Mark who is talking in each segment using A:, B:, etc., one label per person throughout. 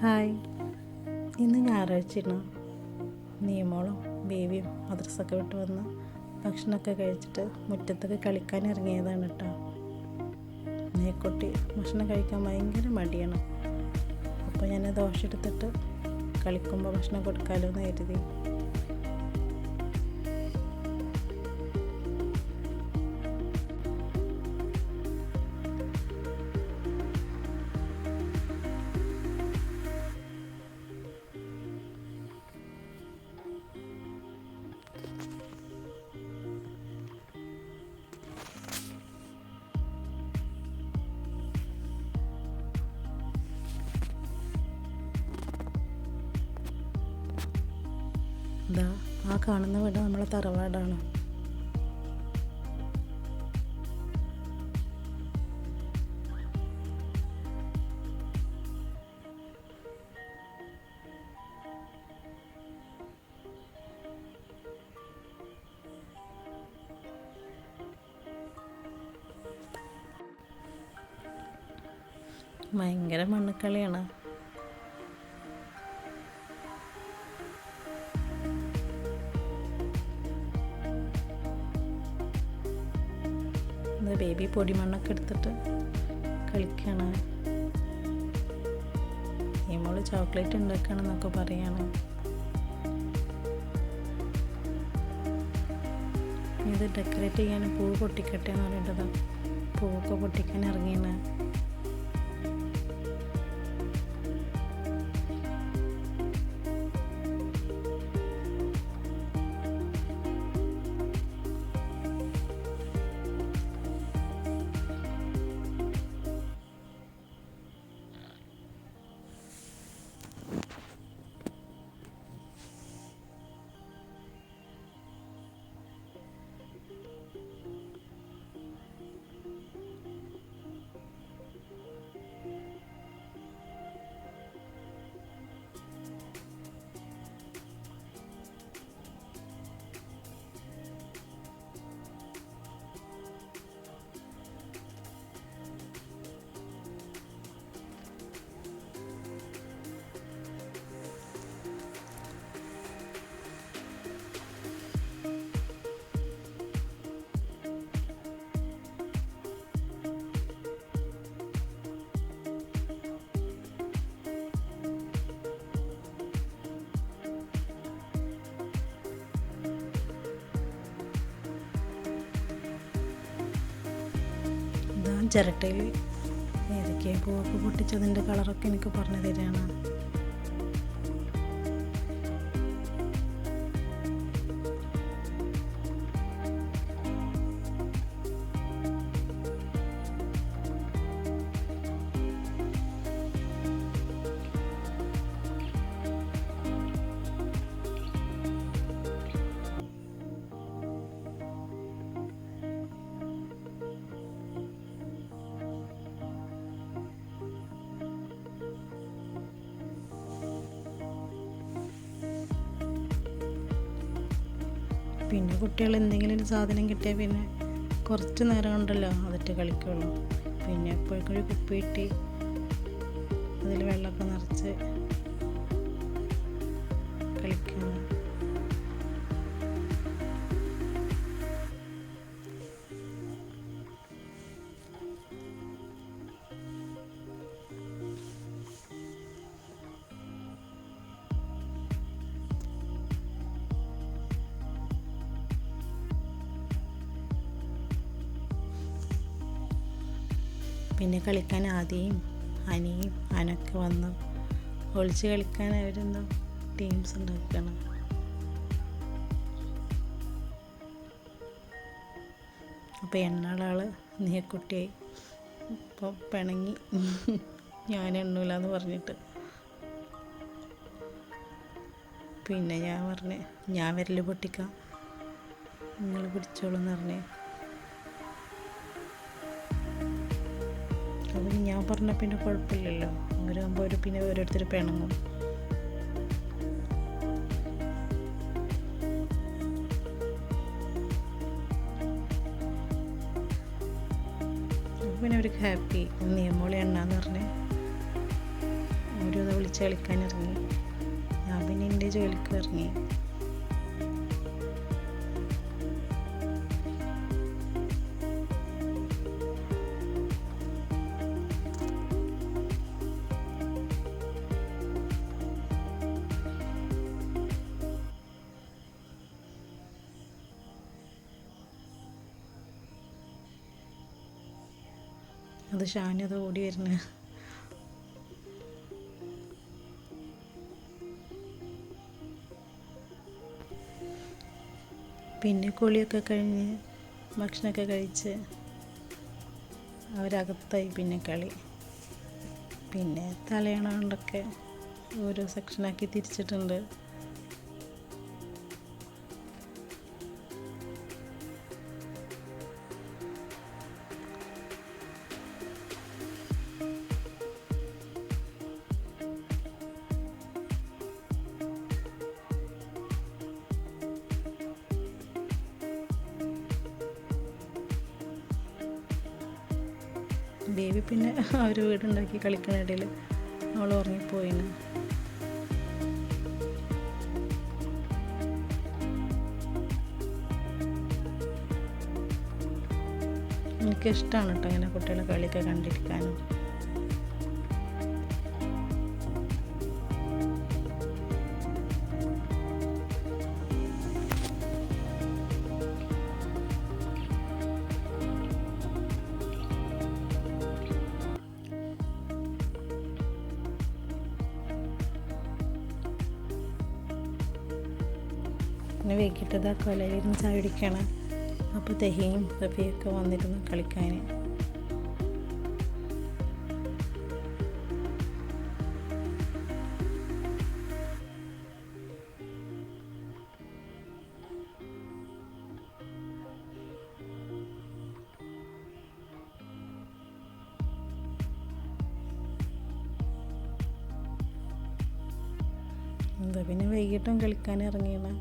A: Hi. ഇന്ന് ഞായറാഴ്ചയാണ്. നിയമോളും ബേബിയും മദ്രസൊക്കെ വിട്ട് വന്ന് ഭക്ഷണമൊക്കെ കഴിച്ചിട്ട് മുറ്റത്തൊക്കെ കളിക്കാൻ ഇറങ്ങിയതാണ് കേട്ടോ. നീക്കുട്ടി ഭക്ഷണം കഴിക്കാൻ ഭയങ്കര മടിയാണ്. അപ്പോൾ ഞാൻ ദോശ എടുത്തിട്ട് കളിക്കുമ്പോൾ ഭക്ഷണം കൊടുക്കാമല്ലോ എന്ന് കരുതി. ഇതാ ആ കാണുന്ന വീട് നമ്മളെ തറവാടാണ്. ഭയങ്കര മണ്ണുക്കളിയാണ്. ബേബി പൊടിമണ്ണൊക്കെ എടുത്തിട്ട് കളിക്കുകയാണ്. ഈ മോള് ചോക്ലേറ്റ് ഉണ്ടാക്കുകയാണെന്നൊക്കെ പറയാണ്. ഇത് ഡെക്കറേറ്റ് ചെയ്യാൻ പൂവ് പൊട്ടിക്കട്ടെ എന്ന് പറയേണ്ടതാണ്. പൂവൊക്കെ പൊട്ടിക്കാൻ ഇറങ്ങിയാണ്. ചിരട്ടയിൽ ഏതൊക്കെയാണ് പൂവൊക്കെ പൊട്ടിച്ചതിൻ്റെ കളറൊക്കെ എനിക്ക് പറഞ്ഞു തരികയാണ്. പിന്നെ കുട്ടികൾ എന്തെങ്കിലും ഒരു സാധനം കിട്ടിയാൽ പിന്നെ കുറച്ച് നേരം കൊണ്ടല്ലോ അതിട്ട് കളിക്കുള്ളൂ. പിന്നെ എപ്പോഴേക്കൊരു കുപ്പി ഇട്ടി അതിൽ വെള്ളമൊക്കെ നിറച്ച് കളിക്കണം. പിന്നെ കളിക്കാൻ ആദിയും അനിയും അനൊക്കെ വന്ന് ഒളിച്ച് കളിക്കാൻ അവരെന്തോ ടീംസ് ഉണ്ടാക്കണം. അപ്പോൾ എണ്ണാളാൾ നീക്കുട്ടിയായി. ഇപ്പോൾ പിണങ്ങി ഞാൻ എണ്ണൂലെന്ന് പറഞ്ഞിട്ട്. പിന്നെ ഞാൻ പറഞ്ഞ് ഞാൻ വിരൽ പൊട്ടിക്കാം, നിങ്ങൾ പിടിച്ചോളൂന്ന് പറഞ്ഞ്. അപ്പം ഞാൻ പറഞ്ഞാൽ പിന്നെ കുഴപ്പമില്ലല്ലോ. അവരാകുമ്പോൾ പിന്നെ ഓരോരുത്തർ പിണങ്ങും. പിന്നെ അവർക്ക് ഹാപ്പി. നിയമോളി എണ്ണാന്ന് പറഞ്ഞ് ഓരോ വിളിച്ച് കഴിച്ച് കളിക്കാനിറങ്ങി. ഞാൻ പിന്നെ എൻ്റെ ജോലിക്ക് ഇറങ്ങി. അത് ഷാനി അത് ഓടി വരുന്നത്. പിന്നെ കുളിയൊക്കെ കഴിഞ്ഞ് ഭക്ഷണമൊക്കെ കഴിച്ച് അവരകത്തായി. പിന്നെ കളി. പിന്നെ തലയണ കൊണ്ടൊക്കെ ഓരോ സെക്ഷനാക്കി തിരിച്ചിട്ടുണ്ട്. ബേബി പിന്നെ അവർ വീടുണ്ടാക്കി കളിക്കണിടയിൽ അവൾ ഉറങ്ങിപ്പോയിന്. എനിക്കിഷ്ടമാണ് കേട്ടോ ഇങ്ങനെ കുട്ടികളെ കളിയൊക്കെ കണ്ടിരിക്കാനും. പിന്നെ വൈകിട്ട് ഇതാ കൊലയിരുന്ന് ചായ കുടിക്കണം. അപ്പോൾ തെഹിയും റഫിയൊക്കെ വന്നിരുന്നു കളിക്കാൻ. എന്താ പിന്നെ വൈകിട്ടും കളിക്കാൻ ഇറങ്ങിയാണ്.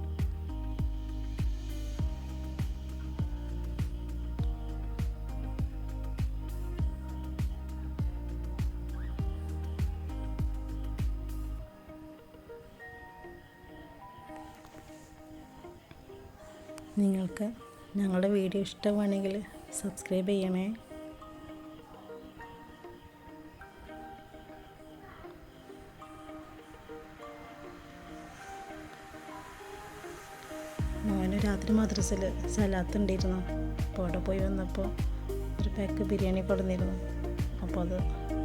A: നിങ്ങൾക്ക് ഞങ്ങളുടെ വീഡിയോ ഇഷ്ടമാണെങ്കിൽ സബ്സ്ക്രൈബ് ചെയ്യണേ. മോന് രാത്രി മദ്രസയിൽ സലാത്ത് ഉണ്ടായിരുന്നു. അപ്പോൾ അവിടെ പോയി വന്നപ്പോൾ ഒരു പാക്ക് ബിരിയാണി കൊടുന്നിരുന്നു. അപ്പോൾ അത്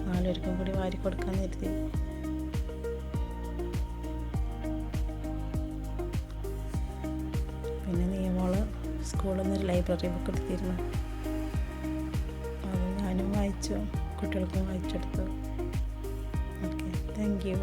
A: 4 പേർക്കും കൂടി വാരി കൊടുക്കാൻ കരുതി. പിന്നെ നിയമോള് സ്കൂളിൽ നിന്നൊരു ലൈബ്രറി ബുക്ക് എടുത്തിരുന്നു. അത് ഞാനും വായിച്ചു, കുട്ടികൾക്കും വായിച്ചെടുത്തു. Okay, thank you.